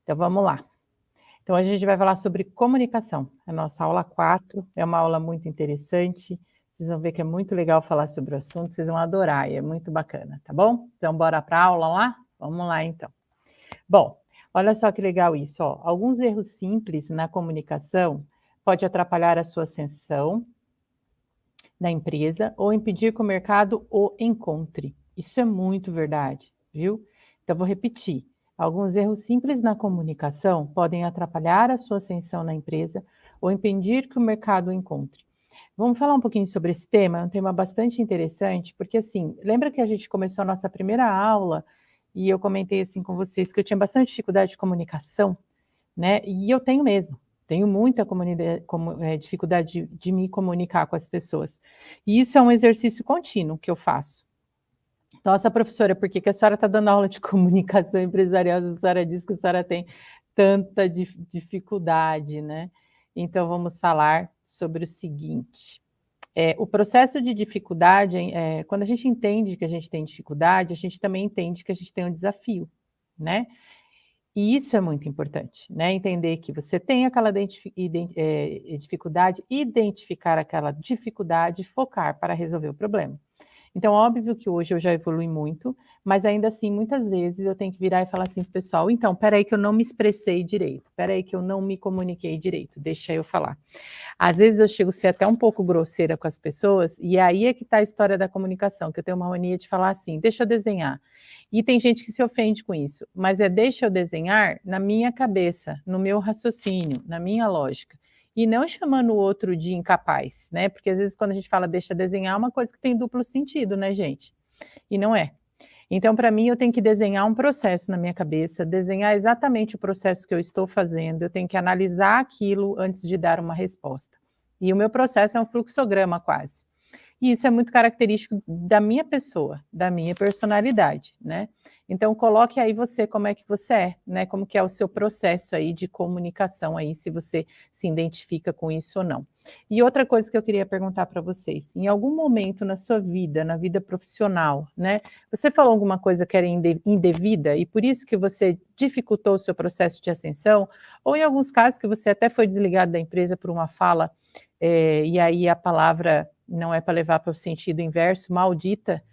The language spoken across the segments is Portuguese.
Então vamos lá. Então a gente vai falar sobre comunicação. A nossa aula 4 é uma aula muito interessante. Vocês vão ver que é muito legal falar sobre o assunto, vocês vão adorar, e é muito bacana, tá bom? Então bora para a aula lá? Vamos lá então. Bom, olha só que legal isso, ó. Alguns erros simples na comunicação pode atrapalhar a sua ascensão na empresa ou impedir que o mercado o encontre. Isso é muito verdade, viu? Então, vou repetir. Alguns erros simples na comunicação podem atrapalhar a sua ascensão na empresa ou impedir que o mercado o encontre. Vamos falar um pouquinho sobre esse tema, é um tema bastante interessante, porque assim, lembra que a gente começou a nossa primeira aula e eu comentei assim com vocês que eu tinha bastante dificuldade de comunicação, né? E eu tenho mesmo. Tenho muita dificuldade de me comunicar com as pessoas. E isso é um exercício contínuo que eu faço. Nossa, professora, por que a senhora está dando aula de comunicação empresarial se a senhora diz que a senhora tem tanta dificuldade, né? Então, vamos falar sobre o seguinte. O processo de dificuldade, quando a gente entende que a gente tem dificuldade, a gente também entende que a gente tem um desafio, né? E isso é muito importante, né? Entender que você tem aquela dificuldade, identificar aquela dificuldade, focar para resolver o problema. Então, óbvio que hoje eu já evolui muito, mas ainda assim, muitas vezes eu tenho que virar e falar assim para o pessoal: então, espera aí que eu não me expressei direito, espera aí que eu não me comuniquei direito, deixa eu falar. Às vezes eu chego a ser até um pouco grosseira com as pessoas, e aí é que está a história da comunicação, que eu tenho uma mania de falar assim: deixa eu desenhar. E tem gente que se ofende com isso, mas é deixa eu desenhar na minha cabeça, no meu raciocínio, na minha lógica. E não chamando o outro de incapaz, né? Porque às vezes quando a gente fala deixa desenhar, é uma coisa que tem duplo sentido, né, gente? E não é. Então, para mim, eu tenho que desenhar um processo na minha cabeça, desenhar exatamente o processo que eu estou fazendo, eu tenho que analisar aquilo antes de dar uma resposta. E o meu processo é um fluxograma quase. E isso é muito característico da minha pessoa, da minha personalidade, né? Então coloque aí você como é que você é, né? Como que é o seu processo aí de comunicação aí, se você se identifica com isso ou não. E outra coisa que eu queria perguntar para vocês, em algum momento na sua vida, na vida profissional, né? Você falou alguma coisa que era indevida e por isso que você dificultou o seu processo de ascensão, ou em alguns casos que você até foi desligado da empresa por uma fala, e aí a palavra não é para levar para o sentido inverso, maldita,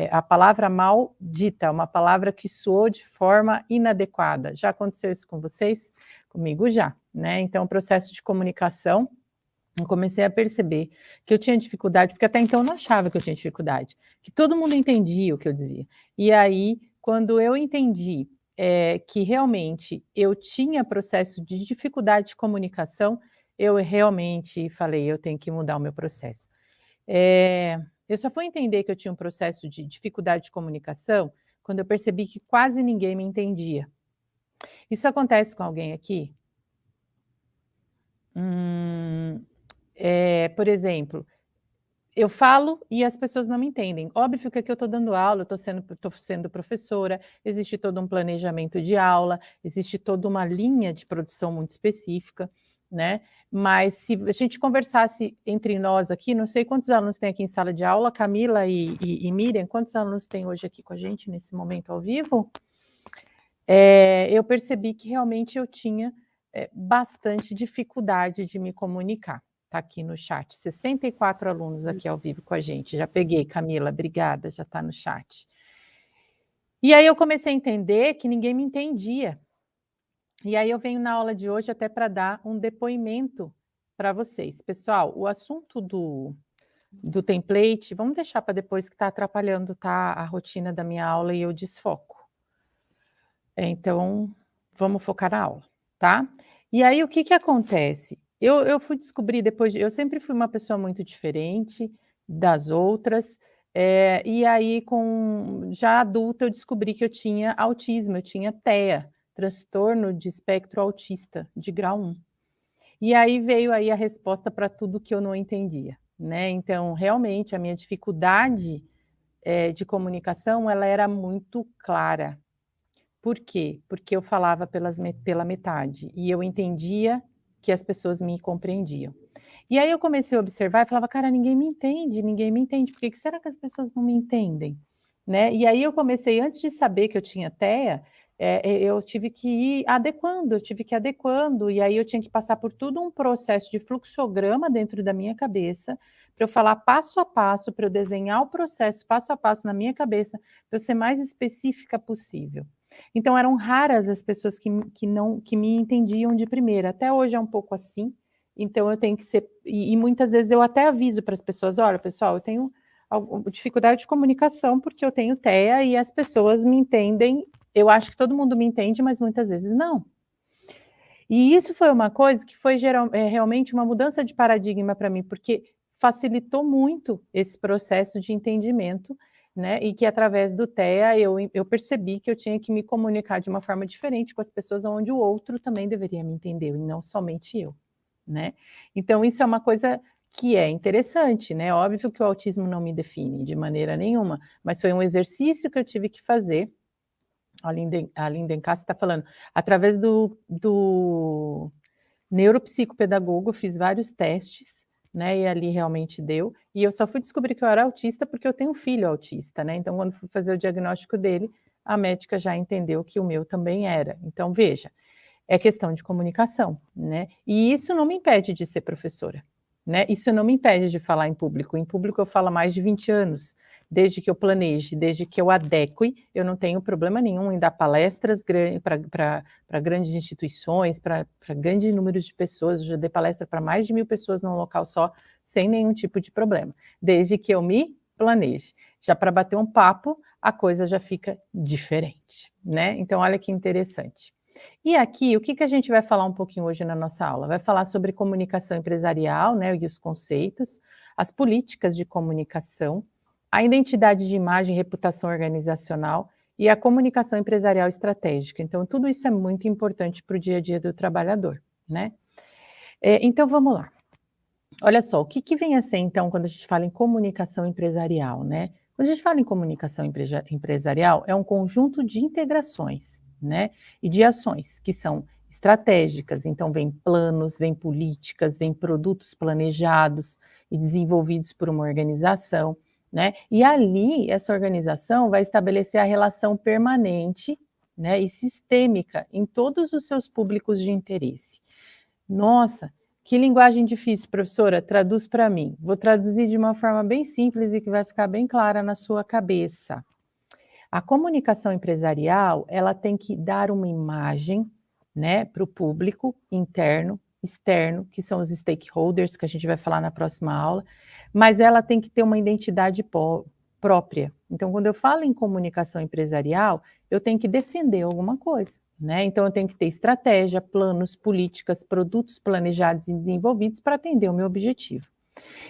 a palavra maldita, uma palavra que soou de forma inadequada. Já aconteceu isso com vocês? Comigo já, né? Então, o processo de comunicação, eu comecei a perceber que eu tinha dificuldade, porque até então eu não achava que eu tinha dificuldade, que todo mundo entendia o que eu dizia. E aí, quando eu entendi que realmente eu tinha processo de dificuldade de comunicação, eu realmente falei, eu tenho que mudar o meu processo. Eu só fui entender que eu tinha um processo de dificuldade de comunicação quando eu percebi que quase ninguém me entendia. Isso acontece com alguém aqui? Por exemplo, eu falo e as pessoas não me entendem. Óbvio que aqui eu estou dando aula, eu estou sendo professora, existe todo um planejamento de aula, existe toda uma linha de produção muito específica, né? Mas se a gente conversasse entre nós aqui, não sei quantos alunos tem aqui em sala de aula, Camila e Miriam, quantos alunos tem hoje aqui com a gente nesse momento ao vivo? Eu percebi que realmente eu tinha bastante dificuldade de me comunicar. Está aqui no chat, 64 alunos aqui ao vivo com a gente. Já peguei, Camila, obrigada, já está no chat. E aí eu comecei a entender que ninguém me entendia. E aí eu venho na aula de hoje até para dar um depoimento para vocês. Pessoal, o assunto do template, vamos deixar para depois que está atrapalhando, tá, a rotina da minha aula e eu desfoco. Então, vamos focar na aula, tá? E aí o que acontece? Eu fui descobrir eu sempre fui uma pessoa muito diferente das outras, e aí já adulta eu descobri que eu tinha autismo, eu tinha TEA, transtorno de espectro autista de grau 1. E aí veio aí a resposta para tudo que eu não entendia, né? Então, realmente a minha dificuldade, de comunicação, ela era muito clara. Por quê? Porque eu falava pela metade, e eu entendia que as pessoas me compreendiam. E aí eu comecei a observar e falava: "Cara, ninguém me entende, por que será que as pessoas não me entendem?", né. E aí eu comecei, antes de saber que eu tinha TEA, eu tive que ir adequando, e aí eu tinha que passar por todo um processo de fluxograma dentro da minha cabeça, para eu falar passo a passo, para eu desenhar o processo passo a passo na minha cabeça, para eu ser mais específica possível. Então eram raras as pessoas que me entendiam de primeira, até hoje é um pouco assim, então eu tenho que ser, e muitas vezes eu até aviso para as pessoas: olha pessoal, eu tenho dificuldade de comunicação porque eu tenho TEA e as pessoas me entendem, eu acho que todo mundo me entende, mas muitas vezes não. E isso foi uma coisa que foi realmente uma mudança de paradigma para mim, porque facilitou muito esse processo de entendimento, né, e que através do TEA eu percebi que eu tinha que me comunicar de uma forma diferente com as pessoas, onde o outro também deveria me entender, e não somente eu, né. Então isso é uma coisa que é interessante, né, óbvio que o autismo não me define de maneira nenhuma, mas foi um exercício que eu tive que fazer. A Lindencastre está falando, através do neuropsicopedagogo, eu fiz vários testes, né, e ali realmente deu, e eu só fui descobrir que eu era autista porque eu tenho um filho autista, né, então quando fui fazer o diagnóstico dele, a médica já entendeu que o meu também era. Então veja, é questão de comunicação, né, e isso não me impede de ser professora, né, isso não me impede de falar em público eu falo há mais de 20 anos, desde que eu planeje, desde que eu adeque, eu não tenho problema nenhum em dar palestras para grandes instituições, para grandes números de pessoas, eu já dei palestra para mais de 1000 pessoas num local só, sem nenhum tipo de problema, desde que eu me planeje. Já para bater um papo, a coisa já fica diferente, né, então olha que interessante. E aqui, o que a gente vai falar um pouquinho hoje na nossa aula? Vai falar sobre comunicação empresarial, né, e os conceitos, as políticas de comunicação, a identidade de imagem e reputação organizacional e a comunicação empresarial estratégica. Então, tudo isso é muito importante para o dia a dia do trabalhador, né? Então, vamos lá. Olha só, o que vem a ser, então, quando a gente fala em comunicação empresarial, né? Quando a gente fala em comunicação empresarial, é um conjunto de integrações, né? E de ações que são estratégicas, então vem planos, vem políticas, vem produtos planejados e desenvolvidos por uma organização, né? E ali, essa organização vai estabelecer a relação permanente, né, e sistêmica em todos os seus públicos de interesse. Nossa, que linguagem difícil, professora, traduz para mim. Vou traduzir de uma forma bem simples e que vai ficar bem clara na sua cabeça. A comunicação empresarial, ela tem que dar uma imagem, né, para o público interno, externo, que são os stakeholders, que a gente vai falar na próxima aula, mas ela tem que ter uma identidade própria. Então, quando eu falo em comunicação empresarial, eu tenho que defender alguma coisa, né? Então, eu tenho que ter estratégia, planos, políticas, produtos planejados e desenvolvidos para atender o meu objetivo.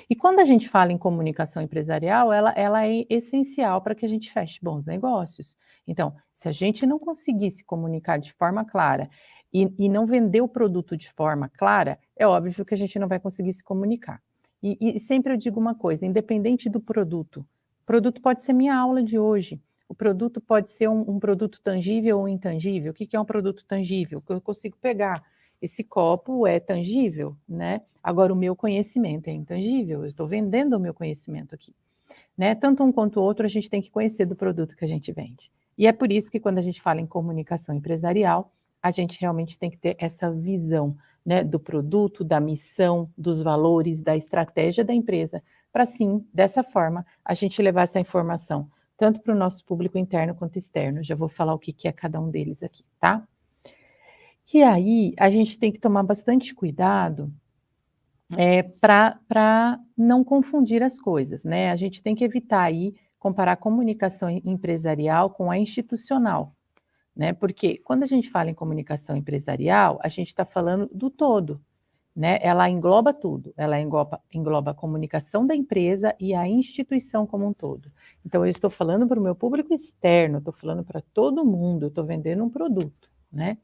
E quando a gente fala em comunicação empresarial, ela é essencial para que a gente feche bons negócios. Então, se a gente não conseguir se comunicar de forma clara e não vender o produto de forma clara, é óbvio que a gente não vai conseguir se comunicar. E sempre eu digo uma coisa, independente do produto, o produto pode ser minha aula de hoje, o produto pode ser um produto tangível ou intangível. O que é um produto tangível? Que eu consigo pegar. Esse copo é tangível, né? Agora o meu conhecimento é intangível, eu estou vendendo o meu conhecimento aqui, né? Tanto um quanto o outro a gente tem que conhecer do produto que a gente vende. E é por isso que quando a gente fala em comunicação empresarial, a gente realmente tem que ter essa visão, né, do produto, da missão, dos valores, da estratégia da empresa, para sim, dessa forma, a gente levar essa informação tanto para o nosso público interno quanto externo. Já vou falar o que é cada um deles aqui, tá? E aí, a gente tem que tomar bastante cuidado para não confundir as coisas, né? A gente tem que evitar aí comparar a comunicação empresarial com a institucional, né? Porque quando a gente fala em comunicação empresarial, a gente está falando do todo, né? Ela engloba tudo, ela engloba a comunicação da empresa e a instituição como um todo. Então, eu estou falando para o meu público externo, estou falando para todo mundo, eu estou vendendo um produto, né?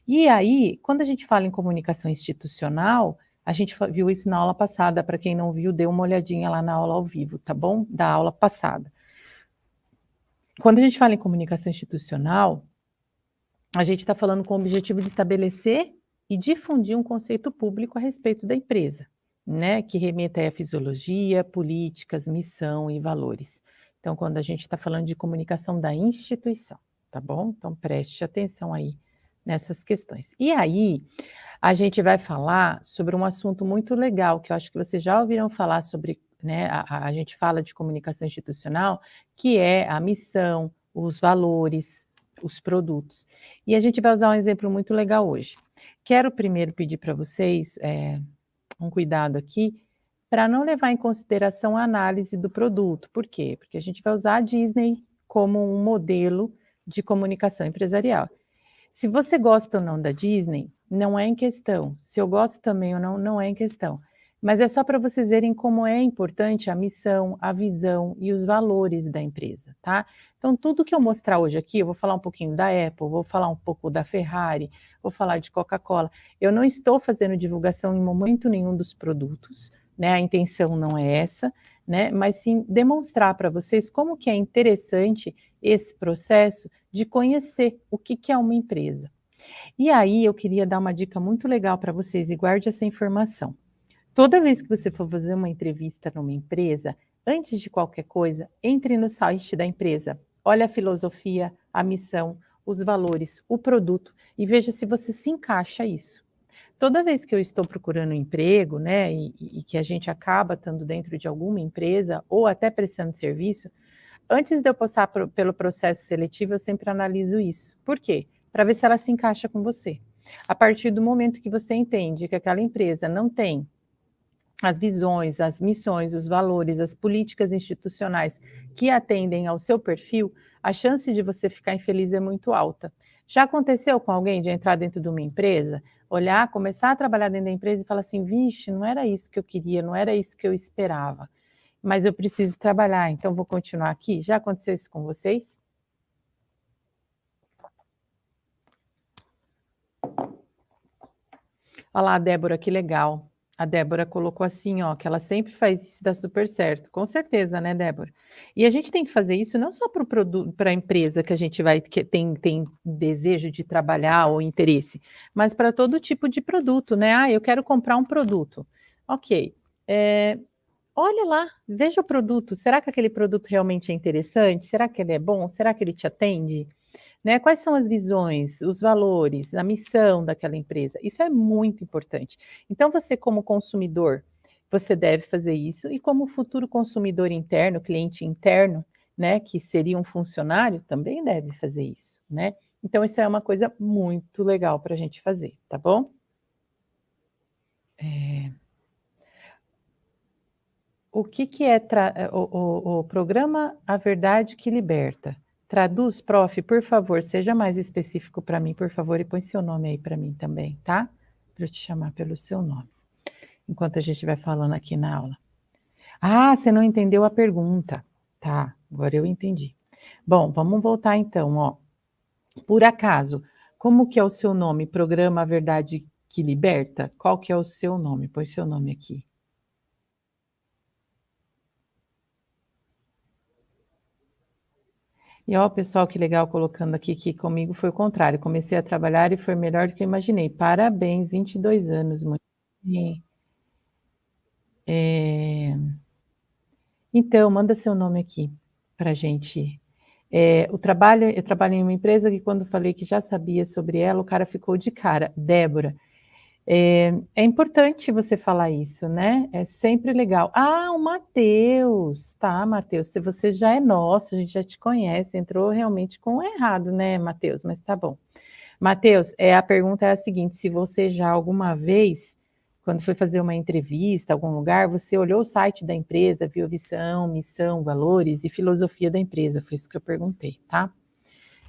E aí, quando a gente fala em comunicação institucional, a gente viu isso na aula passada, para quem não viu, dê uma olhadinha lá na aula ao vivo, tá bom? Da aula passada. Quando a gente fala em comunicação institucional, a gente está falando com o objetivo de estabelecer e difundir um conceito público a respeito da empresa, né? Que remeta à fisiologia, políticas, missão e valores. Então, quando a gente está falando de comunicação da instituição. tá bom? Então preste atenção aí nessas questões. E aí, a gente vai falar sobre um assunto muito legal, que eu acho que vocês já ouviram falar sobre, né, a gente fala de comunicação institucional, que é a missão, os valores, os produtos. E a gente vai usar um exemplo muito legal hoje. Quero primeiro pedir para vocês, um cuidado aqui, para não levar em consideração a análise do produto. Por quê? Porque a gente vai usar a Disney como um modelo de comunicação empresarial. Se você gosta ou não da Disney, não é em questão. Se eu gosto também ou não, não é em questão. Mas é só para vocês verem como é importante a missão, a visão e os valores da empresa, tá? Então, tudo que eu mostrar hoje aqui, eu vou falar um pouquinho da Apple, vou falar um pouco da Ferrari, vou falar de Coca-Cola. Eu não estou fazendo divulgação em momento nenhum dos produtos, né? A intenção não é essa, né? Mas sim demonstrar para vocês como que é interessante esse processo de conhecer o que que é uma empresa. E aí eu queria dar uma dica muito legal para vocês e guarde essa informação. Toda vez que você for fazer uma entrevista numa empresa, antes de qualquer coisa, entre no site da empresa, olha a filosofia, a missão, os valores, o produto e veja se você se encaixa isso. Toda vez que eu estou procurando um emprego, né, e que a gente acaba estando dentro de alguma empresa ou até prestando serviço, antes de eu passar pelo processo seletivo, eu sempre analiso isso. Por quê? Para ver se ela se encaixa com você. A partir do momento que você entende que aquela empresa não tem as visões, as missões, os valores, as políticas institucionais que atendem ao seu perfil, a chance de você ficar infeliz é muito alta. Já aconteceu com alguém de entrar dentro de uma empresa, olhar, começar a trabalhar dentro da empresa e falar assim: vixe, não era isso que eu queria, não era isso que eu esperava, mas eu preciso trabalhar, então vou continuar aqui? Já aconteceu isso com vocês? Olha lá a Débora, que legal. A Débora colocou assim, ó, que ela sempre faz isso e dá super certo. Com certeza, né, Débora? E a gente tem que fazer isso não só para o produto, para a empresa que a gente vai, que tem desejo de trabalhar ou interesse, mas para todo tipo de produto, né? Ah, eu quero comprar um produto. Ok. É, olha lá, veja o produto. Será que aquele produto realmente é interessante? Será que ele é bom? Será que ele te atende? Né, quais são as visões, os valores, a missão daquela empresa? Isso é muito importante. Então você como consumidor, você deve fazer isso e como futuro consumidor interno, cliente interno, né, que seria um funcionário, também deve fazer isso, né. Então isso é uma coisa muito legal para a gente fazer, tá bom? Eh, o que que é o programa A Verdade que Liberta? Traduz, prof, por favor, seja mais específico para mim, por favor, e põe seu nome aí para mim também, tá? Para eu te chamar pelo seu nome, enquanto a gente vai falando aqui na aula. Ah, você não entendeu a pergunta. Tá, agora eu entendi. Bom, vamos voltar então, ó. Por acaso, como que é o seu nome? Programa A Verdade que Liberta? Qual que é o seu nome? Põe seu nome aqui. E ó, pessoal, que legal colocando aqui que comigo foi o contrário, comecei a trabalhar e foi melhor do que eu imaginei. Parabéns, 22 anos, muito bem. Então, manda seu nome aqui pra gente. Eu trabalho em uma empresa que quando falei que já sabia sobre ela, o cara ficou de cara. Débora, é importante você falar isso, né, é sempre legal. Ah, o Matheus, tá, Matheus, se você já é nosso, a gente já te conhece, entrou realmente com o errado, né, Matheus, mas tá bom. Matheus, a pergunta é a seguinte: se você já alguma vez, quando foi fazer uma entrevista, algum lugar, você olhou o site da empresa, viu visão, missão, valores e filosofia da empresa? Foi isso que eu perguntei, tá?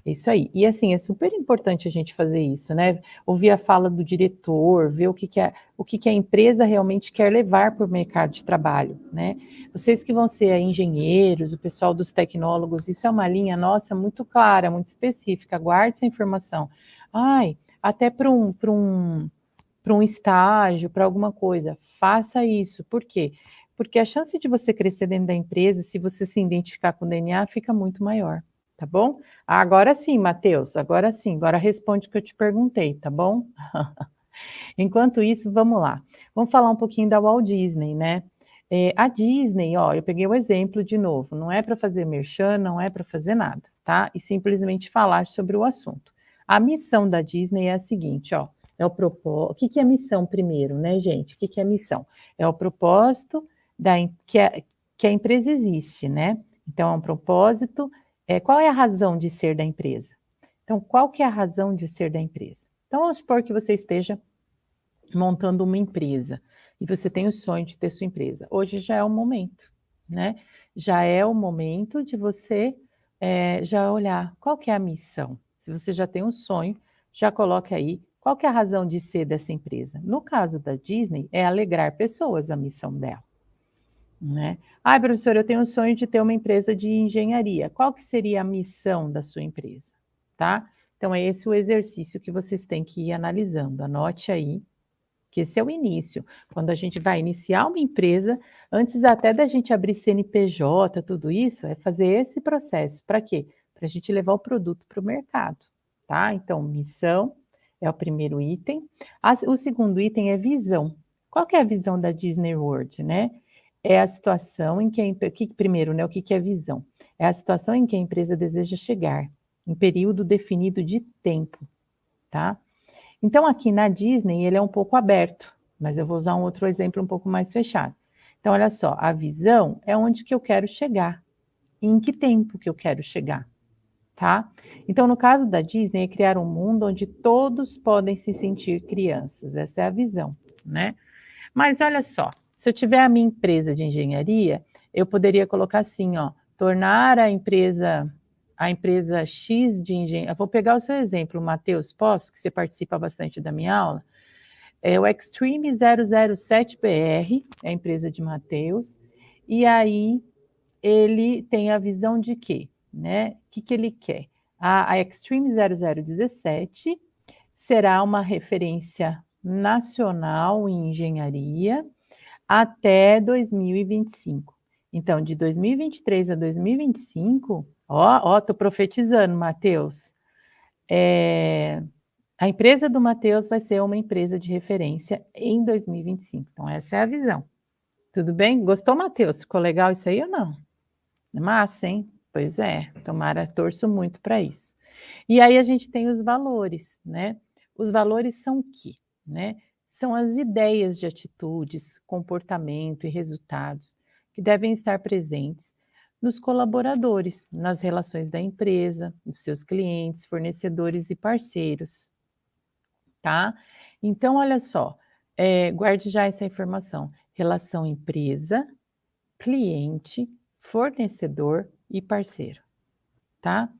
É isso aí. E assim, é super importante a gente fazer isso, né? Ouvir a fala do diretor, ver o que que a empresa realmente quer levar para o mercado de trabalho, né? Vocês que vão ser engenheiros, o pessoal dos tecnólogos, isso é uma linha nossa muito clara, muito específica. Guarde essa informação. Ai, até para um estágio, para alguma coisa, faça isso. Por quê? Porque a chance de você crescer dentro da empresa, se você se identificar com o DNA, fica muito maior, tá bom? Agora sim, Matheus, agora sim, agora responde o que eu te perguntei, tá bom? Enquanto isso, vamos lá. Vamos falar um pouquinho da Walt Disney, né? A Disney, ó, eu peguei o exemplo de novo, não é para fazer merchan, não é para fazer nada, tá? E simplesmente falar sobre o assunto. A missão da Disney é a seguinte, ó, é o propósito. O que que é missão primeiro, né, gente? O que que é missão? É o propósito que a empresa existe, né? Então, é um propósito. Qual é a razão de ser da empresa? Então, qual que é a razão de ser da empresa? Então, vamos supor que você esteja montando uma empresa e você tem o sonho de ter sua empresa. Hoje já é o momento, né? Já é o momento de você já olhar qual que é a missão. Se você já tem um sonho, já coloque aí qual que é a razão de ser dessa empresa. No caso da Disney, é alegrar pessoas a missão dela, né? Ai, professor, eu tenho o sonho de ter uma empresa de engenharia. Qual que seria a missão da sua empresa, tá? Então, é esse o exercício que vocês têm que ir analisando. Anote aí, que esse é o início. Quando a gente vai iniciar uma empresa, antes até da gente abrir CNPJ, tudo isso, é fazer esse processo. Para quê? Para a gente levar o produto para o mercado, tá? Então, missão é o primeiro item. O segundo item é visão. Qual que é a visão da Disney World, né? É a situação em que primeiro, né? O que é visão? É a situação em que a empresa deseja chegar, em período definido de tempo, tá? Então, aqui na Disney, ele é um pouco aberto, mas eu vou usar um outro exemplo um pouco mais fechado. Então, olha só, a visão é onde que eu quero chegar, e em que tempo que eu quero chegar, tá? Então, no caso da Disney, é criar um mundo onde todos podem se sentir crianças, essa é a visão, né? Mas olha só, se eu tiver a minha empresa de engenharia, eu poderia colocar assim, ó, tornar a empresa X de engenharia. Vou pegar o seu exemplo, Matheus, posso? Que você participa bastante da minha aula. É o Extreme 007BR, é a empresa de Matheus, e aí ele tem a visão de quê? Né? O que, que ele quer? A Extreme 0017 será uma referência nacional em engenharia até 2025. Então, de 2023 a 2025, ó, tô profetizando, Matheus. A empresa do Matheus vai ser uma empresa de referência em 2025. Então, essa é a visão. Tudo bem? Gostou, Matheus? Ficou legal isso aí ou não? É massa, hein? Pois é, tomara, torço muito para isso. E aí a gente tem os valores, né? Os valores são o quê, né? São as ideias de atitudes, comportamento e resultados que devem estar presentes nos colaboradores, nas relações da empresa, dos seus clientes, fornecedores e parceiros, tá? Então, olha só, guarde já essa informação. Relação empresa, cliente, fornecedor e parceiro, tá?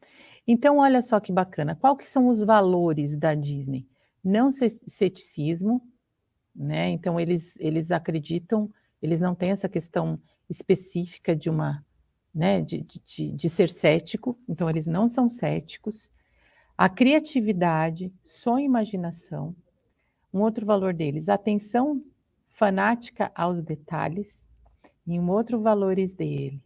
Então, olha só que bacana. Qual que são os valores da Disney? Não ceticismo, né? Então, eles acreditam, eles não têm essa questão específica de uma, né, de ser cético, então eles não são céticos. A criatividade, sonho e imaginação. Um outro valor deles, atenção fanática aos detalhes. E um outro valores dele,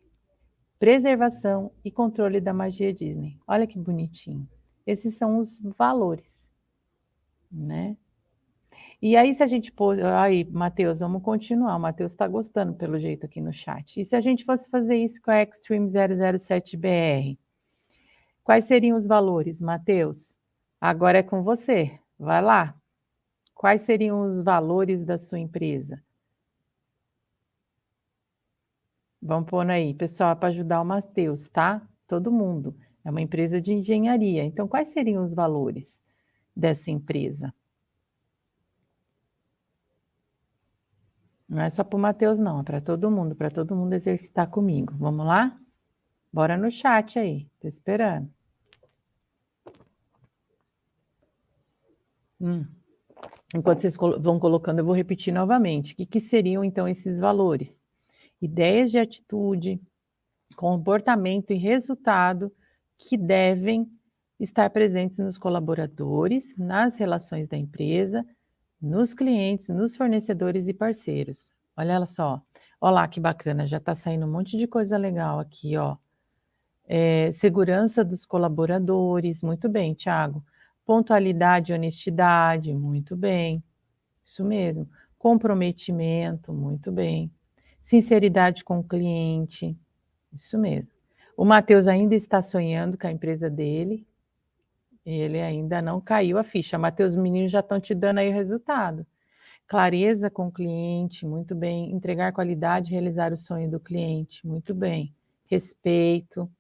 preservação e controle da magia Disney. Olha que bonitinho. Esses são os valores, né? E aí, se a gente pôs. Aí, Matheus, vamos continuar. O Matheus está gostando, pelo jeito, aqui no chat. E se a gente fosse fazer isso com a Extreme 007BR? Quais seriam os valores, Matheus? Agora é com você. Vai lá. Quais seriam os valores da sua empresa? Vamos pondo aí, pessoal, para ajudar o Matheus, tá? Todo mundo. É uma empresa de engenharia. Então, quais seriam os valores dessa empresa? Não é só para o Matheus, não, é para todo mundo exercitar comigo. Vamos lá? Bora no chat aí, tô esperando. Enquanto vocês vão colocando, eu vou repetir novamente. O que seriam, então, esses valores? Ideias de atitude, comportamento e resultado que devem estar presentes nos colaboradores, nas relações da empresa, nos clientes, nos fornecedores e parceiros. Olha só, olha lá que bacana, já está saindo um monte de coisa legal aqui, ó. Segurança dos colaboradores, muito bem, Tiago. Pontualidade e honestidade, muito bem, isso mesmo. Comprometimento, muito bem. Sinceridade com o cliente, isso mesmo. O Matheus ainda está sonhando com a empresa dele, ele ainda não caiu a ficha. Matheus, os meninos já estão te dando aí o resultado. Clareza com o cliente, muito bem. Entregar qualidade, realizar o sonho do cliente, muito bem. Respeito.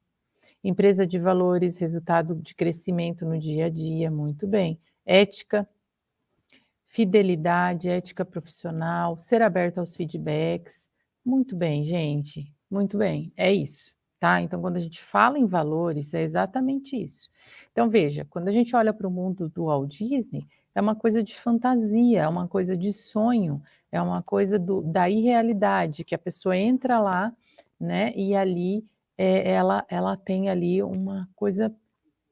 Empresa de valores, resultado de crescimento no dia a dia, muito bem. Ética, fidelidade, ética profissional, ser aberto aos feedbacks. Muito bem, gente, muito bem, é isso, tá? Então, quando a gente fala em valores, é exatamente isso. Então, veja, quando a gente olha para o mundo do Walt Disney, é uma coisa de fantasia, é uma coisa de sonho, é uma coisa da irrealidade, que a pessoa entra lá, né, e ali ela tem ali uma coisa,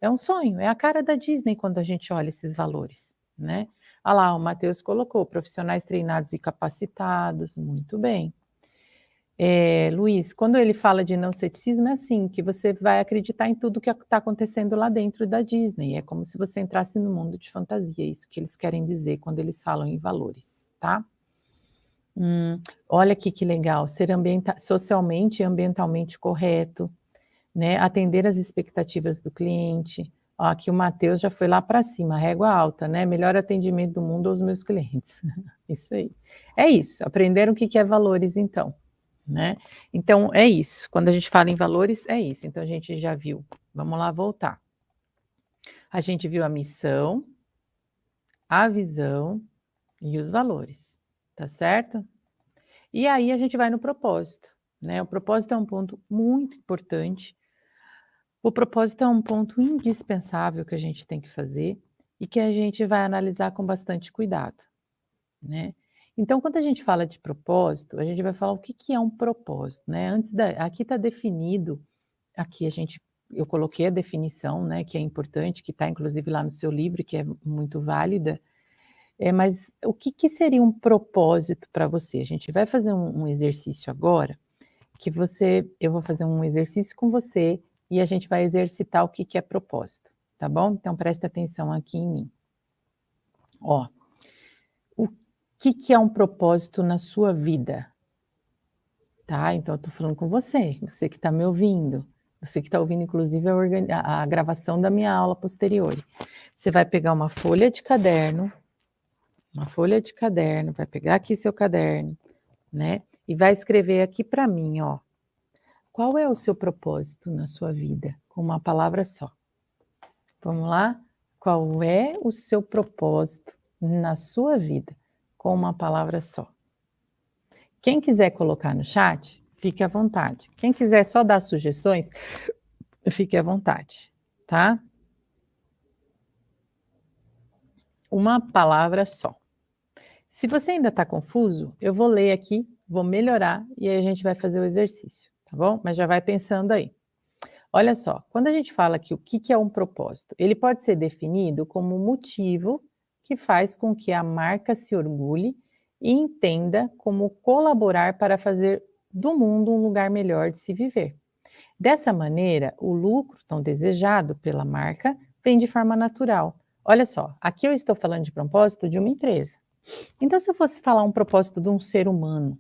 é um sonho, é a cara da Disney quando a gente olha esses valores, né? Ah lá, o Matheus colocou, profissionais treinados e capacitados, muito bem. Luiz, quando ele fala de não ceticismo, é assim, que você vai acreditar em tudo que está acontecendo lá dentro da Disney, é como se você entrasse no mundo de fantasia, é isso que eles querem dizer quando eles falam em valores, tá? Olha aqui que legal, ser socialmente e ambientalmente correto, né, atender às expectativas do cliente. Ó, aqui o Matheus já foi lá para cima, régua alta, né? Melhor atendimento do mundo aos meus clientes. Isso aí. É isso, aprenderam o que que é valores então, né? Então é isso. Quando a gente fala em valores, é isso. Então a gente já viu. Vamos lá voltar. A gente viu a missão, a visão e os valores, tá certo? E aí a gente vai no propósito, né? O propósito é um ponto muito importante. O propósito é um ponto indispensável que a gente tem que fazer e que a gente vai analisar com bastante cuidado, né. Então, quando a gente fala de propósito, a gente vai falar o que que é um propósito, né. Aqui está definido, aqui eu coloquei a definição, né, que é importante, que está inclusive lá no seu livro, que é muito válida, mas o que que seria um propósito para você? A gente vai fazer um exercício agora, eu vou fazer um exercício com você e a gente vai exercitar o que que é propósito, tá bom? Então presta atenção aqui em mim. Ó, o que que é um propósito na sua vida? Tá? Então eu tô falando com você que está me ouvindo, você que está ouvindo inclusive a gravação da minha aula posterior. Você vai pegar uma folha de caderno, vai pegar aqui seu caderno, né? E vai escrever aqui para mim, ó. Qual é o seu propósito na sua vida? Com uma palavra só. Vamos lá? Qual é o seu propósito na sua vida? Com uma palavra só. Quem quiser colocar no chat, fique à vontade. Quem quiser só dar sugestões, fique à vontade, tá? Uma palavra só. Se você ainda está confuso, eu vou ler aqui, vou melhorar e aí a gente vai fazer o exercício, tá bom? Mas já vai pensando aí. Olha só, quando a gente fala que o que que é um propósito, ele pode ser definido como um motivo que faz com que a marca se orgulhe e entenda como colaborar para fazer do mundo um lugar melhor de se viver. Dessa maneira, o lucro tão desejado pela marca vem de forma natural. Olha só, aqui eu estou falando de propósito de uma empresa. Então, se eu fosse falar um propósito de um ser humano,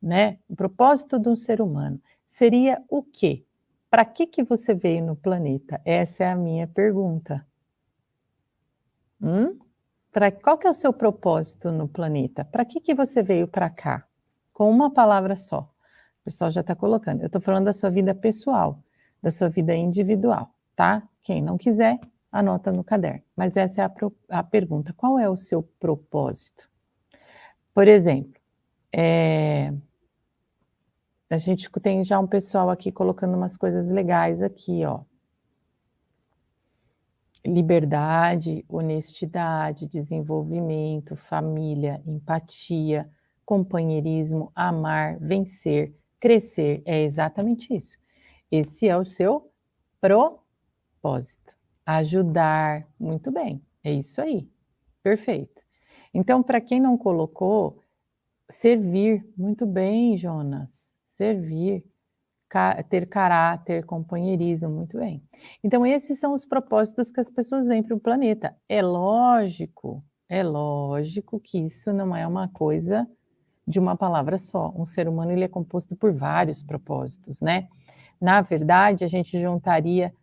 né? O propósito de um ser humano seria o quê? Para que você veio no planeta? Essa é a minha pergunta. Qual que é o seu propósito no planeta? Para que você veio para cá? Com uma palavra só. O pessoal já está colocando. Eu estou falando da sua vida pessoal, da sua vida individual, tá? Quem não quiser, anota no caderno. Mas essa é a pergunta. Qual é o seu propósito? Por exemplo, a gente tem já um pessoal aqui colocando umas coisas legais aqui, ó. Liberdade, honestidade, desenvolvimento, família, empatia, companheirismo, amar, vencer, crescer. É exatamente isso. Esse é o seu propósito. Ajudar, muito bem, é isso aí. Perfeito. Então, para quem não colocou, servir, muito bem, Jonas. Servir, ter caráter, companheirismo, muito bem. Então, esses são os propósitos que as pessoas vêm para o planeta. É lógico que isso não é uma coisa de uma palavra só. Um ser humano ele é composto por vários propósitos, né? Na verdade, a gente juntaria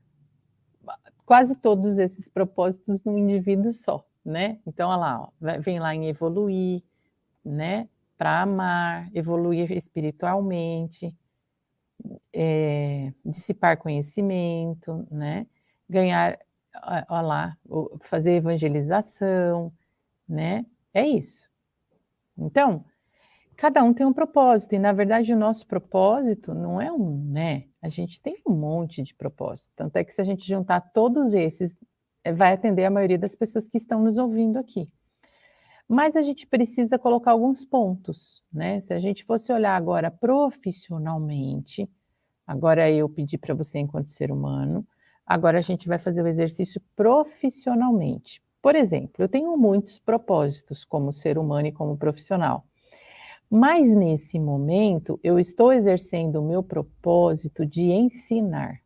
quase todos esses propósitos num indivíduo só, né. Então, olha lá, ó, vem lá em evoluir, né, para amar, evoluir espiritualmente, dissipar conhecimento, né, ganhar, ó lá, fazer evangelização, né, é isso. Então, cada um tem um propósito e na verdade o nosso propósito não é um, né, a gente tem um monte de propósito, tanto é que se a gente juntar todos esses, vai atender a maioria das pessoas que estão nos ouvindo aqui. Mas a gente precisa colocar alguns pontos, né, se a gente fosse olhar agora profissionalmente, agora eu pedi para você enquanto ser humano, agora a gente vai fazer o exercício profissionalmente. Por exemplo, eu tenho muitos propósitos como ser humano e como profissional. Mas nesse momento, eu estou exercendo o meu propósito de ensinar.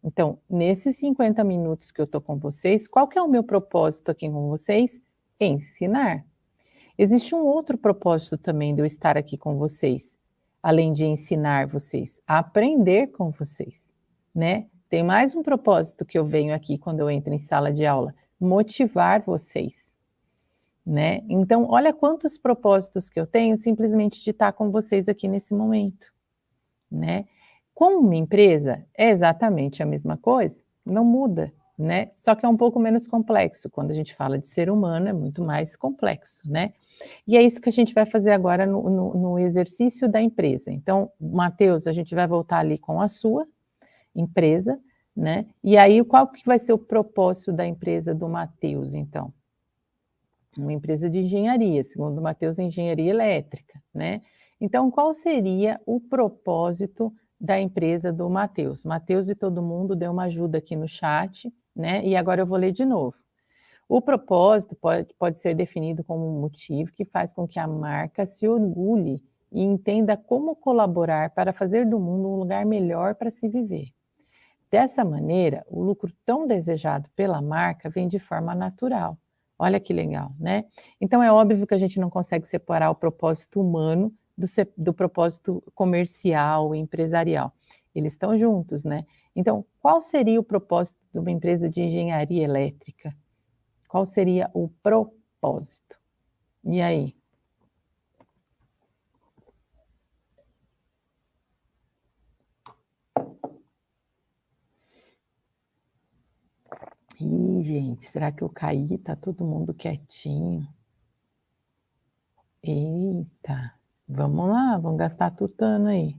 Então, nesses 50 minutos que eu estou com vocês, qual que é o meu propósito aqui com vocês? Ensinar. Existe um outro propósito também de eu estar aqui com vocês, além de ensinar vocês, aprender com vocês, né? Tem mais um propósito que eu venho aqui quando eu entro em sala de aula, motivar vocês. Né? Então, olha quantos propósitos que eu tenho simplesmente de estar com vocês aqui nesse momento, né? Com uma empresa é exatamente a mesma coisa, não muda, né? Só que é um pouco menos complexo. Quando a gente fala de ser humano, é muito mais complexo, né? E é isso que a gente vai fazer agora no exercício da empresa. Então, Matheus, a gente vai voltar ali com a sua empresa, né? E aí, qual que vai ser o propósito da empresa do Matheus, então? Uma empresa de engenharia, segundo o Matheus, engenharia elétrica, né. Então, qual seria o propósito da empresa do Matheus? Matheus e todo mundo deu uma ajuda aqui no chat, né, e agora eu vou ler de novo. O propósito pode ser definido como um motivo que faz com que a marca se orgulhe e entenda como colaborar para fazer do mundo um lugar melhor para se viver. Dessa maneira, o lucro tão desejado pela marca vem de forma natural. Olha que legal, né? Então é óbvio que a gente não consegue separar o propósito humano do propósito comercial e empresarial. Eles estão juntos, né? Então, qual seria o propósito de uma empresa de engenharia elétrica? Qual seria o propósito? E aí? Ih, gente, será que eu caí? Tá todo mundo quietinho. Eita, vamos lá, vamos gastar tutano aí.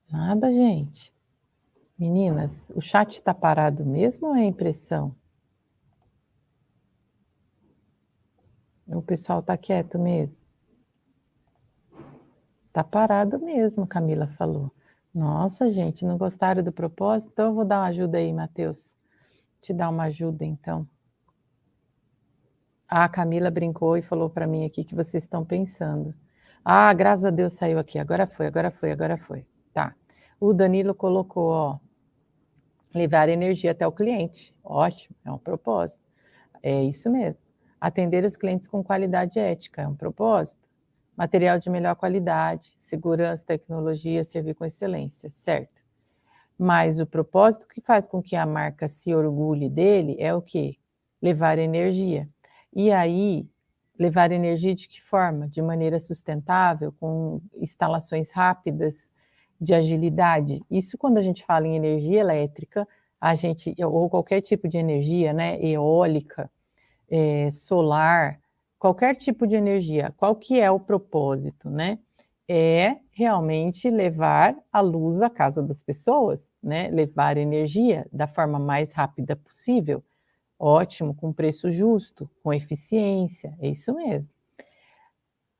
Nada, gente. Meninas, o chat tá parado mesmo ou é impressão? O pessoal tá quieto mesmo? Tá parado mesmo, Camila falou. Nossa, gente, não gostaram do propósito? Então eu vou dar uma ajuda aí, Matheus. Te dar uma ajuda, então. Ah, a Camila brincou e falou para mim aqui que vocês estão pensando. Ah, graças a Deus saiu aqui. Agora foi, agora foi, agora foi. Tá. O Danilo colocou, ó, levar energia até o cliente. Ótimo, é um propósito. É isso mesmo. Atender os clientes com qualidade ética, é um propósito. Material de melhor qualidade, segurança, tecnologia, servir com excelência, certo. Mas o propósito que faz com que a marca se orgulhe dele é o quê? Levar energia. E aí, levar energia de que forma? De maneira sustentável, com instalações rápidas, de agilidade. Isso quando a gente fala em energia elétrica, a gente, ou qualquer tipo de energia, né, eólica, solar, qualquer tipo de energia, qual que é o propósito, né? É realmente levar a luz à casa das pessoas, né? Levar energia da forma mais rápida possível. Ótimo, com preço justo, com eficiência, é isso mesmo.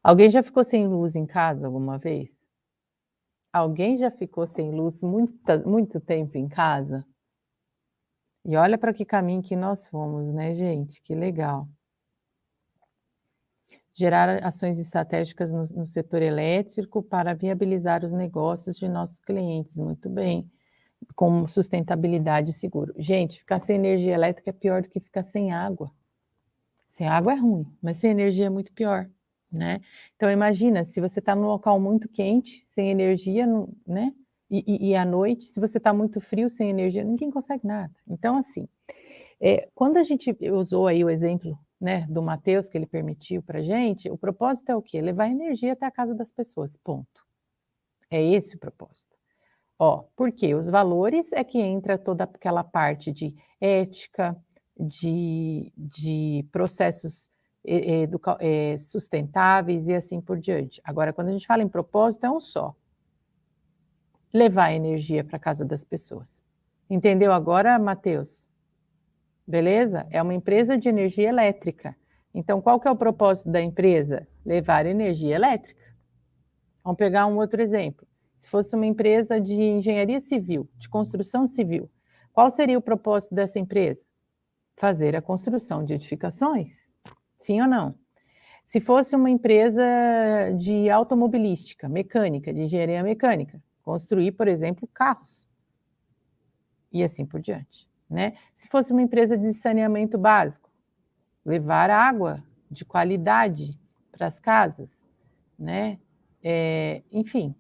Alguém já ficou sem luz em casa alguma vez? Alguém já ficou sem luz muito tempo em casa? E olha para que caminho que nós fomos, né, gente? Que legal. Gerar ações estratégicas no setor elétrico para viabilizar os negócios de nossos clientes, muito bem, com sustentabilidade e seguro. Gente, ficar sem energia elétrica é pior do que ficar sem água. Sem água é ruim, mas sem energia é muito pior, né? Então imagina, se você está num local muito quente, sem energia, né? E à noite, se você está muito frio, sem energia, ninguém consegue nada. Então, assim, quando a gente usou aí o exemplo, né, do Matheus, que ele permitiu para gente, o propósito é o quê? Levar energia até a casa das pessoas, ponto. É esse o propósito. Ó, porque os valores é que entra toda aquela parte de ética, de processos sustentáveis e assim por diante. Agora, quando a gente fala em propósito, é um só: levar energia para casa das pessoas. Entendeu agora, Matheus? Beleza? É uma empresa de energia elétrica. Então, qual que é o propósito da empresa? Levar energia elétrica. Vamos pegar um outro exemplo. Se fosse uma empresa de engenharia civil, de construção civil, qual seria o propósito dessa empresa? Fazer a construção de edificações. Sim ou não? Se fosse uma empresa de automobilística, mecânica, de engenharia mecânica, construir, por exemplo, carros. E assim por diante, né? Se fosse uma empresa de saneamento básico, levar água de qualidade para as casas, né? Enfim,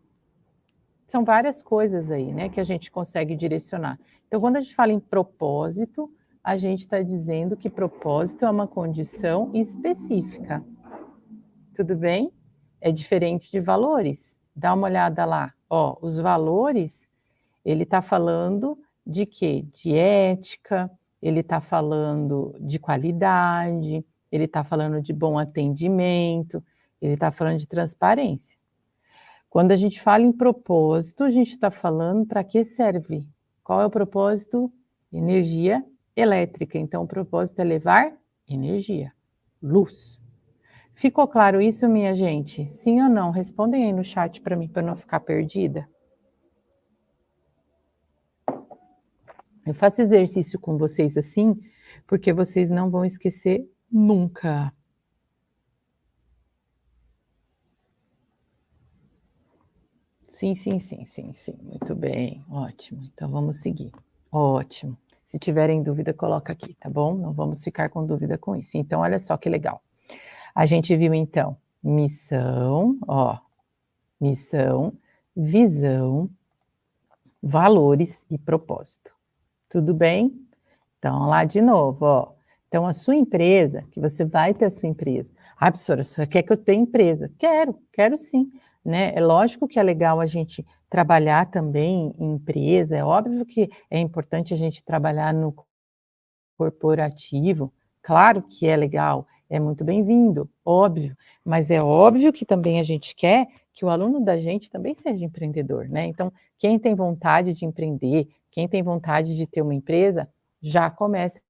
são várias coisas aí, né, que a gente consegue direcionar. Então, quando a gente fala em propósito, a gente está dizendo que propósito é uma condição específica. Tudo bem? É diferente de valores. Dá uma olhada lá. Ó, os valores, ele está falando de quê? De ética, ele está falando de qualidade, ele está falando de bom atendimento, ele está falando de transparência. Quando a gente fala em propósito, a gente está falando para que serve? Qual é o propósito? Energia elétrica. Então, o propósito é levar energia, luz. Ficou claro isso, minha gente? Sim ou não? Respondem aí no chat para mim, para não ficar perdida. Eu faço exercício com vocês assim, porque vocês não vão esquecer nunca. Sim, sim, sim, sim, sim. Muito bem, ótimo. Então vamos seguir. Ótimo. Se tiverem dúvida, coloca aqui, tá bom? Não vamos ficar com dúvida com isso. Então, olha só que legal. A gente viu então missão, ó, missão, visão, valores e propósito. Tudo bem? Então, lá de novo, ó. Então, a sua empresa, que você vai ter a sua empresa. Ah, professora, você quer que eu tenha empresa? Quero sim, né? É lógico que é legal a gente trabalhar também em empresa, é óbvio que é importante a gente trabalhar no corporativo, claro que é legal, é muito bem-vindo, óbvio, mas é óbvio que também a gente quer que o aluno da gente também seja empreendedor, né? Então, quem tem vontade de empreender, quem tem vontade de ter uma empresa, já comece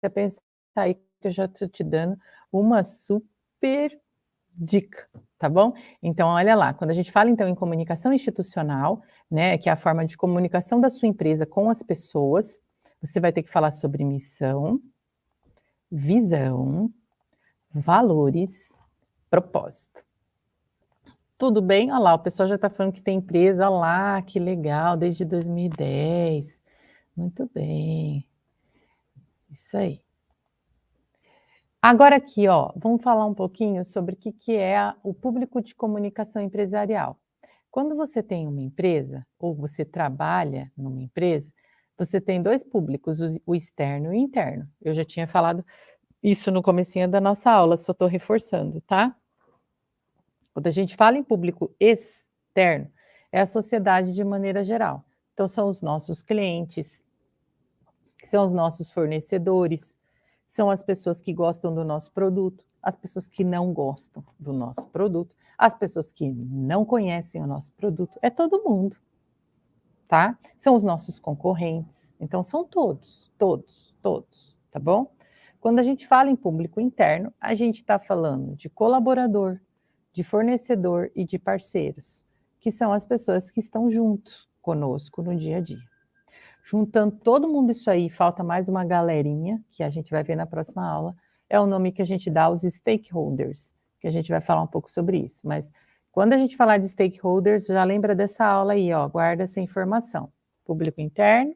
a pensar aí que eu já estou te dando uma super dica, tá bom? Então, olha lá, quando a gente fala então em comunicação institucional, né, que é a forma de comunicação da sua empresa com as pessoas, você vai ter que falar sobre missão, visão, valores, propósito. Tudo bem? Olha lá, o pessoal já está falando que tem empresa, olha lá, que legal, desde 2010. Muito bem. Isso aí. Agora aqui, ó, vamos falar um pouquinho sobre o que é o público de comunicação empresarial. Quando você tem uma empresa, ou você trabalha numa empresa, você tem dois públicos, o externo e o interno. Eu já tinha falado isso no comecinho da nossa aula, só estou reforçando, tá? Quando a gente fala em público externo, é a sociedade de maneira geral. Então, são os nossos clientes, são os nossos fornecedores, são as pessoas que gostam do nosso produto, as pessoas que não gostam do nosso produto, as pessoas que não conhecem o nosso produto, é todo mundo, tá? São os nossos concorrentes, então são todos, todos, todos, tá bom? Quando a gente fala em público interno, a gente está falando de colaborador, de fornecedor e de parceiros, que são as pessoas que estão juntos conosco no dia a dia. Juntando todo mundo isso aí, falta mais uma galerinha, que a gente vai ver na próxima aula, é o nome que a gente dá aos stakeholders, que a gente vai falar um pouco sobre isso. Mas quando a gente falar de stakeholders, já lembra dessa aula aí, ó, guarda essa informação. Público interno,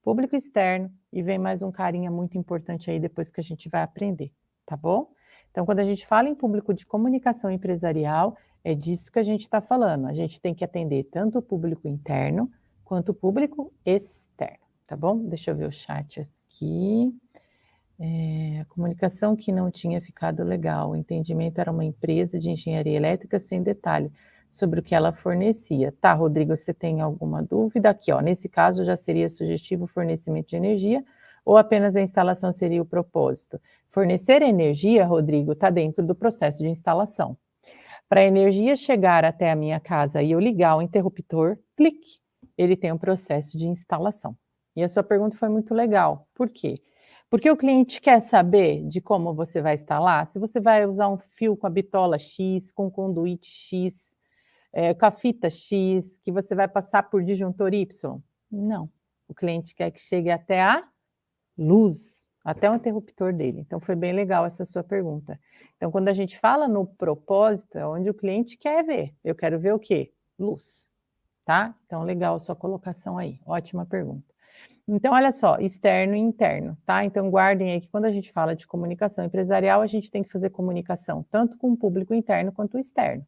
público externo, e vem mais um carinha muito importante aí depois que a gente vai aprender, tá bom? Então, quando a gente fala em público de comunicação empresarial, é disso que a gente está falando. A gente tem que atender tanto o público interno quanto o público externo, tá bom? Deixa eu ver o chat aqui. A comunicação que não tinha ficado legal. O entendimento era uma empresa de engenharia elétrica sem detalhe sobre o que ela fornecia. Tá, Rodrigo, você tem alguma dúvida? Aqui, ó, nesse caso já seria sugestivo o fornecimento de energia ou apenas a instalação seria o propósito? Fornecer energia, Rodrigo, está dentro do processo de instalação. Para a energia chegar até a minha casa e eu ligar o interruptor, clique, ele tem um processo de instalação. E a sua pergunta foi muito legal. Por quê? Porque o cliente quer saber de como você vai instalar, se você vai usar um fio com a bitola X, com conduíte X, com a fita X, que você vai passar por disjuntor Y. Não. O cliente quer que chegue até a luz, até o interruptor dele. Então, foi bem legal essa sua pergunta. Então, quando a gente fala no propósito, é onde o cliente quer ver. Eu quero ver o quê? Luz, tá? Então, legal a sua colocação aí. Ótima pergunta. Então, olha só, externo e interno, tá? Então, guardem aí que quando a gente fala de comunicação empresarial, a gente tem que fazer comunicação tanto com o público interno quanto o externo.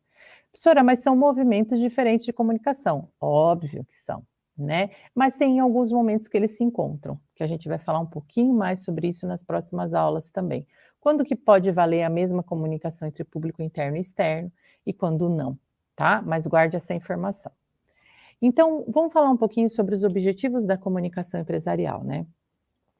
Professora, mas são movimentos diferentes de comunicação. Óbvio que são, né? Mas tem alguns momentos que eles se encontram, que a gente vai falar um pouquinho mais sobre isso nas próximas aulas também. Quando que pode valer a mesma comunicação entre público interno e externo e quando não, tá? Mas guarde essa informação. Então, vamos falar um pouquinho sobre os objetivos da comunicação empresarial, né?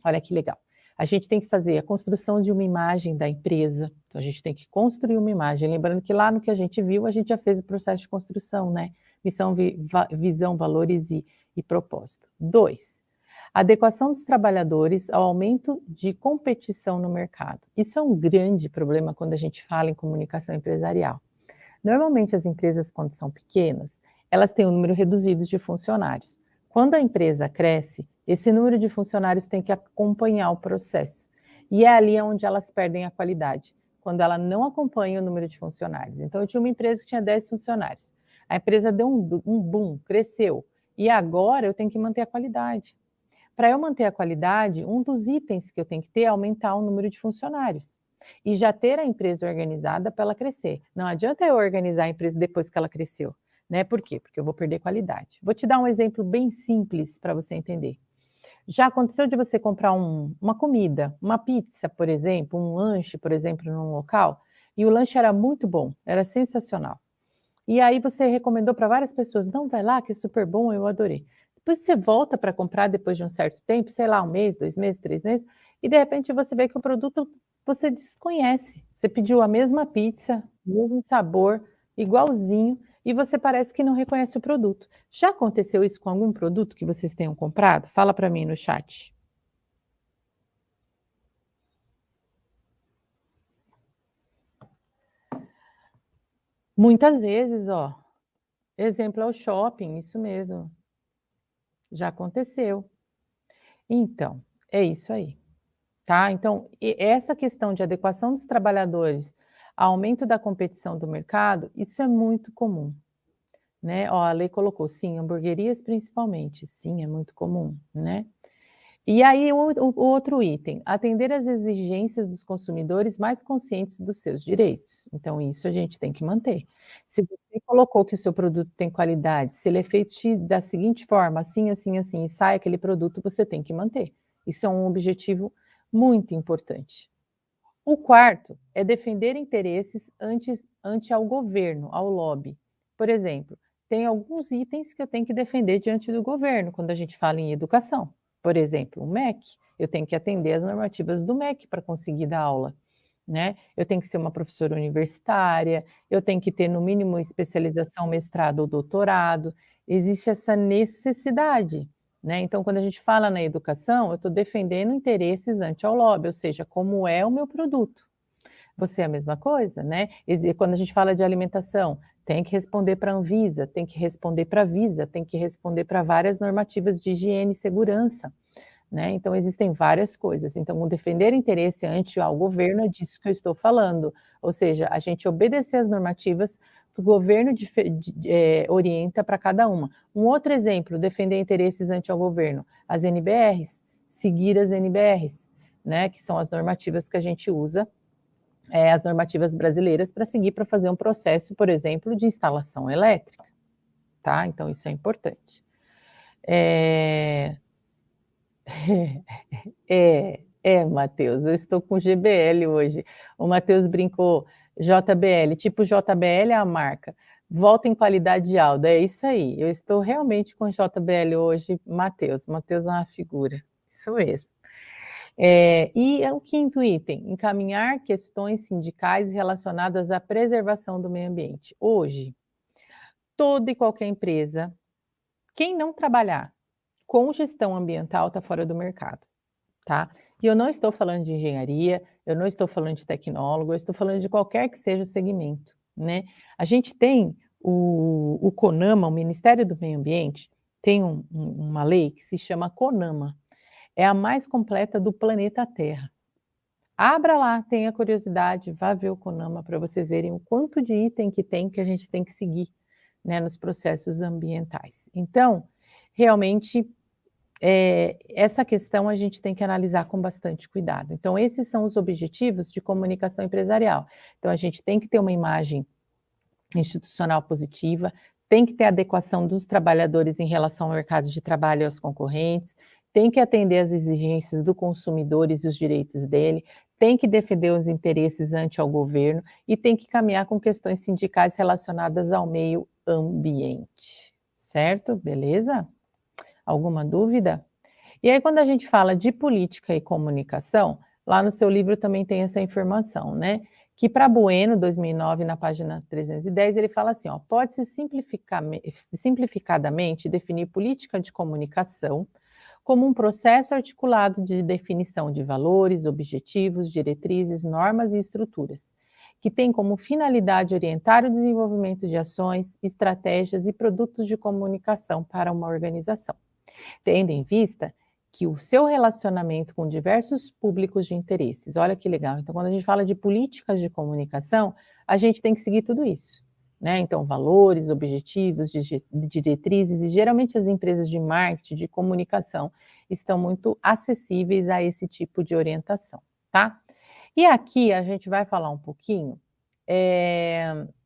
Olha que legal. A gente tem que fazer a construção de uma imagem da empresa, então a gente tem que construir uma imagem, lembrando que lá no que a gente viu, a gente já fez o processo de construção, né? Missão, visão, valores e propósito. 2, adequação dos trabalhadores ao aumento de competição no mercado. Isso é um grande problema quando a gente fala em comunicação empresarial. Normalmente as empresas, quando são pequenas, elas têm um número reduzido de funcionários. Quando a empresa cresce, esse número de funcionários tem que acompanhar o processo. E é ali onde elas perdem a qualidade, quando ela não acompanha o número de funcionários. Então, eu tinha uma empresa que tinha 10 funcionários. A empresa deu um boom, cresceu. E agora eu tenho que manter a qualidade. Para eu manter a qualidade, um dos itens que eu tenho que ter é aumentar o número de funcionários. E já ter a empresa organizada para ela crescer. Não adianta eu organizar a empresa depois que ela cresceu, né? Por quê? Porque eu vou perder qualidade. Vou te dar um exemplo bem simples para você entender. Já aconteceu de você comprar uma comida, uma pizza, por exemplo, um lanche, por exemplo, num local, e o lanche era muito bom, era sensacional. E aí você recomendou para várias pessoas, não, vai lá que é super bom, eu adorei. Depois você volta para comprar depois de um certo tempo, sei lá, 1 mês, 2 meses, 3 meses, e de repente você vê que o produto você desconhece. Você pediu a mesma pizza, o mesmo sabor, igualzinho, e você parece que não reconhece o produto. Já aconteceu isso com algum produto que vocês tenham comprado? Fala para mim no chat. Muitas vezes, ó. Exemplo é o shopping, isso mesmo. Já aconteceu. Então, é isso aí, tá? Então, essa questão de adequação dos trabalhadores, aumento da competição do mercado, isso é muito comum, né? Ó, a lei colocou, sim, hamburguerias principalmente, sim, é muito comum, né? E aí, o outro item, atender às exigências dos consumidores mais conscientes dos seus direitos. Então, isso a gente tem que manter. Se você colocou que o seu produto tem qualidade, se ele é feito da seguinte forma, assim, assim, assim, e sai aquele produto, você tem que manter. Isso é um objetivo muito importante. O quarto é defender interesses ante ao governo, ao lobby. Por exemplo, tem alguns itens que eu tenho que defender diante do governo quando a gente fala em educação. Por exemplo, o MEC, eu tenho que atender as normativas do MEC para conseguir dar aula, né? Eu tenho que ser uma professora universitária, eu tenho que ter no mínimo especialização, mestrado ou doutorado. Existe essa necessidade, né? Então, quando a gente fala na educação, eu estou defendendo interesses ante ao lobby, ou seja, como é o meu produto. Você é a mesma coisa, né? Quando a gente fala de alimentação, tem que responder para a Anvisa, tem que responder para a Visa, tem que responder para várias normativas de higiene e segurança, né? Então, existem várias coisas. Então, o defender interesse ante ao governo é disso que eu estou falando. Ou seja, a gente obedecer às normativas que o governo orienta para cada uma. Um outro exemplo, defender interesses ante ao governo, as NBRs, seguir as NBRs, né? Que são as normativas que a gente usa as normativas brasileiras para seguir para fazer um processo, por exemplo, de instalação elétrica, tá? Então isso é importante. Matheus, eu estou com GBL hoje. O Matheus brincou, JBL, tipo JBL é a marca. Volta em qualidade de áudio, é isso aí. Eu estou realmente com JBL hoje, Matheus. Matheus é uma figura, isso mesmo. E o quinto item, encaminhar questões sindicais relacionadas à preservação do meio ambiente. Hoje, toda e qualquer empresa, quem não trabalhar com gestão ambiental está fora do mercado, tá? E eu não estou falando de engenharia, eu não estou falando de tecnólogo, eu estou falando de qualquer que seja o segmento, né? A gente tem o CONAMA, o Ministério do Meio Ambiente, tem uma lei que se chama CONAMA, é a mais completa do planeta Terra. Abra lá, tenha curiosidade, vá ver o CONAMA para vocês verem o quanto de item que tem que a gente tem que seguir, né, nos processos ambientais. Então, realmente, essa questão a gente tem que analisar com bastante cuidado. Então, esses são os objetivos de comunicação empresarial. Então, a gente tem que ter uma imagem institucional positiva, tem que ter adequação dos trabalhadores em relação ao mercado de trabalho e aos concorrentes, tem que atender às exigências do consumidor e os direitos dele, tem que defender os interesses ante ao governo e tem que caminhar com questões sindicais relacionadas ao meio ambiente. Certo? Beleza? Alguma dúvida? E aí, quando a gente fala de política e comunicação, lá no seu livro também tem essa informação, né? Que para Bueno, 2009, na página 310, ele fala assim, ó, pode-se simplificadamente definir política de comunicação como um processo articulado de definição de valores, objetivos, diretrizes, normas e estruturas, que tem como finalidade orientar o desenvolvimento de ações, estratégias e produtos de comunicação para uma organização, tendo em vista que o seu relacionamento com diversos públicos de interesses, olha que legal, então quando a gente fala de políticas de comunicação, a gente tem que seguir tudo isso, né? Então, valores, objetivos, diretrizes, e geralmente as empresas de marketing, de comunicação, estão muito acessíveis a esse tipo de orientação, tá? E aqui a gente vai falar um pouquinho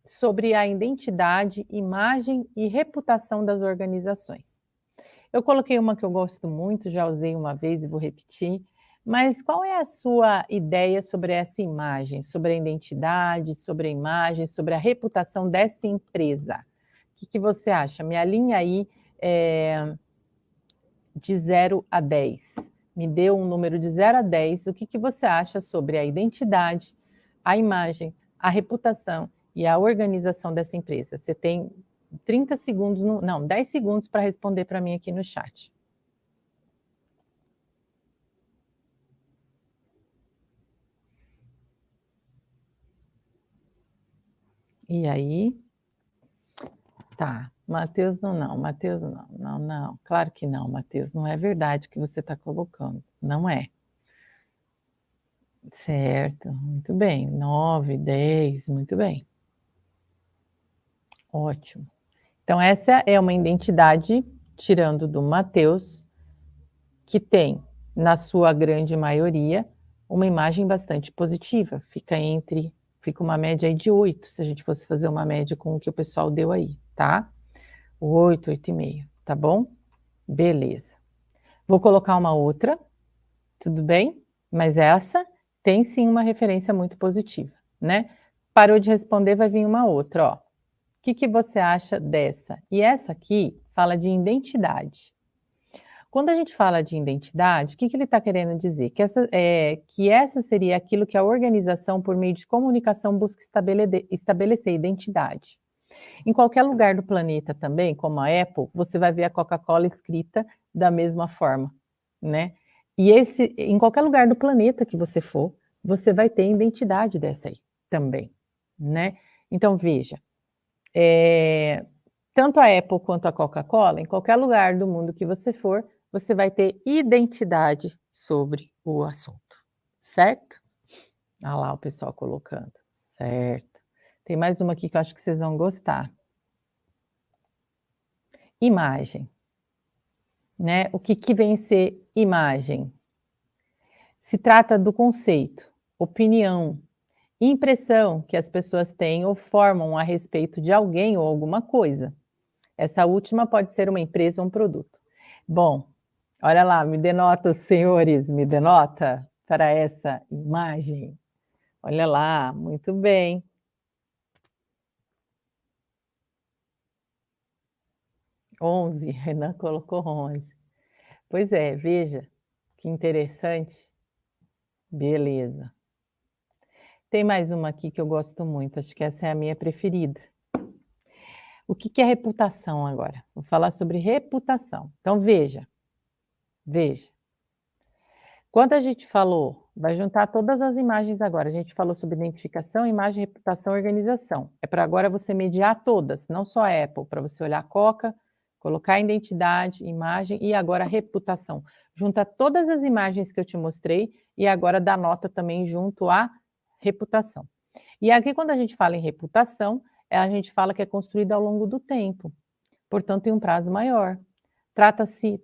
sobre a identidade, imagem e reputação das organizações. Eu coloquei uma que eu gosto muito, já usei uma vez e vou repetir, mas qual é a sua ideia sobre essa imagem, sobre a identidade, sobre a imagem, sobre a reputação dessa empresa? O que você acha? Me alinha aí de 0 a 10. Me dê um número de 0 a 10. O que você acha sobre a identidade, a imagem, a reputação e a organização dessa empresa? Você tem 30 segundos, 10 segundos para responder para mim aqui no chat. E aí? Tá, Matheus Matheus não, claro que não, Matheus, não é verdade o que você está colocando, não é. Certo, muito bem, 9, 10, muito bem. Ótimo. Então essa é uma identidade, tirando do Matheus, que tem, na sua grande maioria, uma imagem bastante positiva, fica uma média aí de 8, se a gente fosse fazer uma média com o que o pessoal deu aí, tá? 8, 8,5, tá bom? Beleza. Vou colocar uma outra, tudo bem? Mas essa tem sim uma referência muito positiva, né? Parou de responder, vai vir uma outra, ó. O que você acha dessa? E essa aqui fala de identidade. Quando a gente fala de identidade, o que ele está querendo dizer? Que essa seria aquilo que a organização, por meio de comunicação, busca estabelecer identidade. Em qualquer lugar do planeta também, como a Apple, você vai ver a Coca-Cola escrita da mesma forma, né? E em qualquer lugar do planeta que você for, você vai ter identidade dessa aí também, né? Então, veja, tanto a Apple quanto a Coca-Cola, em qualquer lugar do mundo que você for, você vai ter identidade sobre o assunto, certo? Olha lá o pessoal colocando, certo. Tem mais uma aqui que eu acho que vocês vão gostar. Imagem, né? O que vem ser imagem? Se trata do conceito, opinião, Impressão que as pessoas têm ou formam a respeito de alguém ou alguma coisa. Esta última pode ser uma empresa ou um produto. Bom, olha lá, me dê nota, senhores, me dê nota para essa imagem. Olha lá, muito bem. 11, Renan colocou 11. Pois é, veja, que interessante. Beleza. Tem mais uma aqui que eu gosto muito, acho que essa é a minha preferida. O que é reputação agora? Vou falar sobre reputação. Então veja, veja. Quando a gente falou, vai juntar todas as imagens agora, a gente falou sobre identificação, imagem, reputação, organização. É para agora você mediar todas, não só a Apple, para você olhar a Coca, colocar a identidade, imagem e agora a reputação. Junta todas as imagens que eu te mostrei e agora dá nota também junto à reputação. E aqui quando a gente fala em reputação, a gente fala que é construída ao longo do tempo, portanto em um prazo maior. Trata-se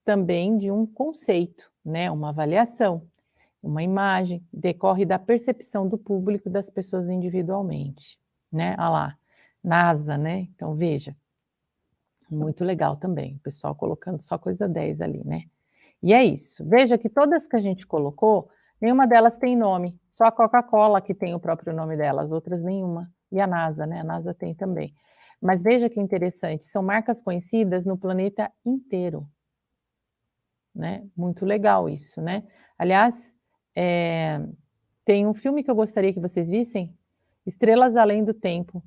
também de um conceito, né, uma avaliação, uma imagem, decorre da percepção do público e das pessoas individualmente, né? Olha lá, NASA, né? Então veja, muito legal também, o pessoal colocando só coisa 10 ali, né? E é isso. Veja que todas que a gente colocou, nenhuma delas tem nome, só a Coca-Cola que tem o próprio nome dela, as outras nenhuma. E a NASA, né? A NASA tem também. Mas veja que interessante, são marcas conhecidas no planeta inteiro. Né? Muito legal isso, né? Aliás, tem um filme que eu gostaria que vocês vissem, Estrelas Além do Tempo.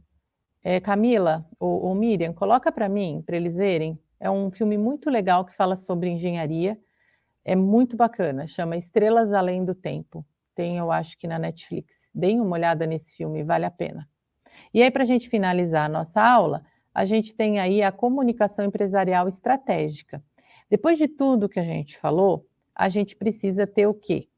Camila ou Miriam, coloca para mim, para eles verem. É um filme muito legal que fala sobre engenharia. É muito bacana, chama Estrelas Além do Tempo. Tem, eu acho que na Netflix. Deem uma olhada nesse filme, vale a pena. E aí, para a gente finalizar a nossa aula, a gente tem aí a comunicação empresarial estratégica. Depois de tudo que a gente falou, a gente precisa ter o quê?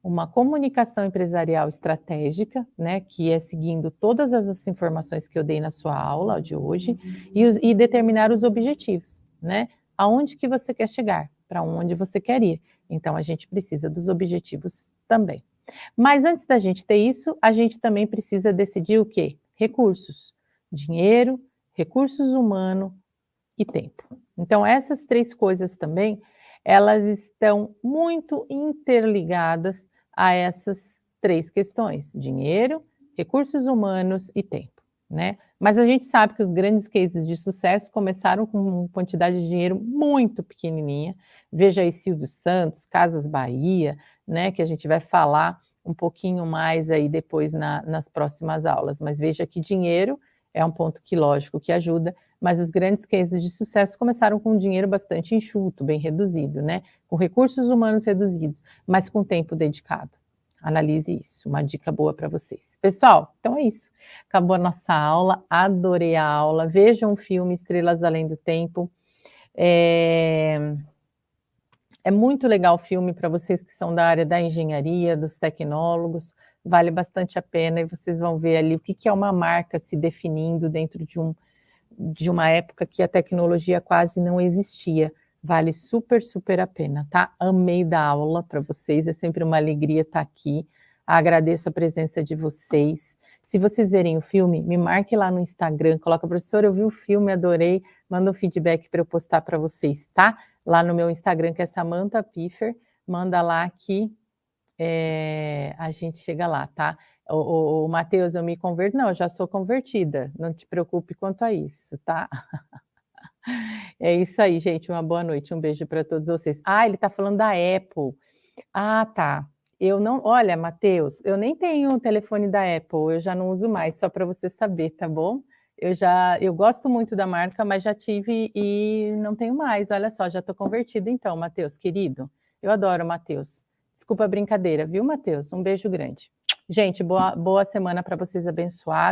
Uma comunicação empresarial estratégica, né, que é seguindo todas as informações que eu dei na sua aula de hoje e determinar os objetivos, né? Aonde que você quer chegar, para onde você quer ir. Então, a gente precisa dos objetivos também. Mas antes da gente ter isso, a gente também precisa decidir o quê? Recursos, dinheiro, recursos humanos e tempo. Então, essas três coisas também, elas estão muito interligadas a essas três questões: dinheiro, recursos humanos e tempo, né? Mas a gente sabe que os grandes cases de sucesso começaram com uma quantidade de dinheiro muito pequenininha. Veja aí Silvio Santos, Casas Bahia, né? Que a gente vai falar um pouquinho mais aí depois nas próximas aulas. Mas veja que dinheiro é um ponto que, lógico, que ajuda, mas os grandes cases de sucesso começaram com um dinheiro bastante enxuto, bem reduzido, né? Com recursos humanos reduzidos, mas com tempo dedicado. Analise isso, uma dica boa para vocês. Pessoal, então é isso. Acabou a nossa aula, adorei a aula. Vejam o filme Estrelas Além do Tempo. É muito legal o filme para vocês que são da área da engenharia, dos tecnólogos, vale bastante a pena e vocês vão ver ali o que é uma marca se definindo dentro de uma época que a tecnologia quase não existia. Vale super, super a pena, tá? Amei dar aula para vocês, é sempre uma alegria estar aqui. Agradeço a presença de vocês. Se vocês verem o filme, me marque lá no Instagram, coloca, professor, eu vi o filme, adorei, manda um feedback para eu postar para vocês, tá? Lá no meu Instagram, que é Samantha Piffer, manda lá que a gente chega lá, tá? O Matheus, eu me converto? Não, eu já sou convertida, não te preocupe quanto a isso, tá? É isso aí, gente, uma boa noite, um beijo para todos vocês. Ah, ele está falando da Apple. Ah, tá. Eu não, olha, Matheus, eu nem tenho o telefone da Apple, eu já não uso mais, só para você saber, tá bom? Eu gosto muito da marca, mas já tive e não tenho mais. Olha só, já estou convertida então, Matheus, querido. Eu adoro o Matheus. Desculpa a brincadeira, viu, Matheus? Um beijo grande. Gente, boa semana para vocês, abençoada.